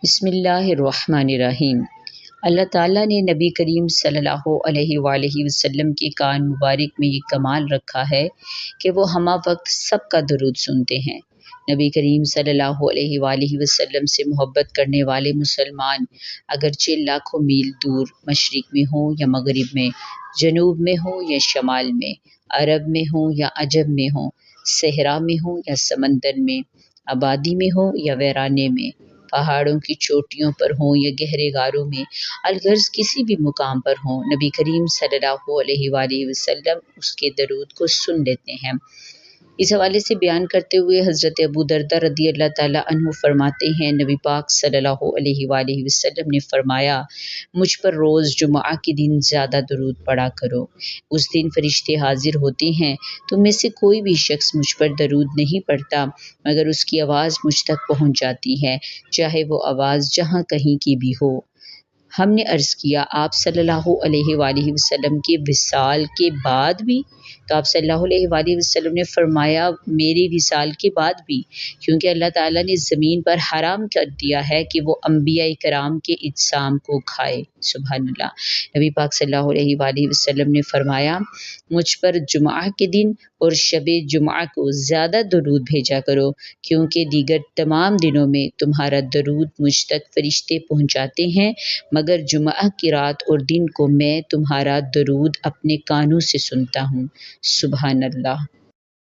بسم اللہ الرحمن الرحیم۔ اللہ تعالیٰ نے نبی کریم صلی اللہ علیہ وآلہ وسلم کے کان مبارک میں یہ کمال رکھا ہے کہ وہ ہمہ وقت سب کا درود سنتے ہیں۔ نبی کریم صلی اللہ علیہ وآلہ وسلم سے محبت کرنے والے مسلمان اگرچہ لاکھوں میل دور مشرق میں ہوں یا مغرب میں، جنوب میں ہوں یا شمال میں، عرب میں ہوں یا عجم میں ہوں، صحرا میں ہوں یا سمندر میں، آبادی میں ہوں یا ویرانے میں، پہاڑوں کی چوٹیوں پر ہوں یا گہرے غاروں میں، الغرض کسی بھی مقام پر ہوں، نبی کریم صلی اللہ علیہ وآلہ وسلم اس کے درود کو سن لیتے ہیں۔ اس حوالے سے بیان کرتے ہوئے حضرت ابو دردہ رضی اللہ تعالیٰ عنہ فرماتے ہیں، نبی پاک صلی اللہ علیہ وآلہ وسلم نے فرمایا، مجھ پر روز جمعہ کے دن زیادہ درود پڑھا کرو۔ اس دن فرشتے حاضر ہوتے ہیں، تم میں سے کوئی بھی شخص مجھ پر درود نہیں پڑھتا مگر اس کی آواز مجھ تک پہنچ جاتی ہے، چاہے وہ آواز جہاں کہیں کی بھی ہو۔ ہم نے عرض کیا، آپ صلی اللہ علیہ وآلہ وسلم کے وصال کے بعد بھی؟ تو آپ صلی اللہ علیہ وآلہ وسلم نے فرمایا، میرے وصال کے بعد بھی، کیونکہ اللہ تعالیٰ نے زمین پر حرام کر دیا ہے کہ وہ انبیاء کرام کے اجسام کو کھائے۔ سبحان اللہ۔ نبی پاک صلی اللہ علیہ وآلہ وسلم نے فرمایا، مجھ پر جمعہ کے دن اور شب جمعہ کو زیادہ درود بھیجا کرو، کیونکہ دیگر تمام دنوں میں تمہارا درود مجھ تک فرشتے پہنچاتے ہیں، مگر جمعہ کی رات اور دن کو میں تمہارا درود اپنے کانوں سے سنتا ہوں۔ سبحان اللہ۔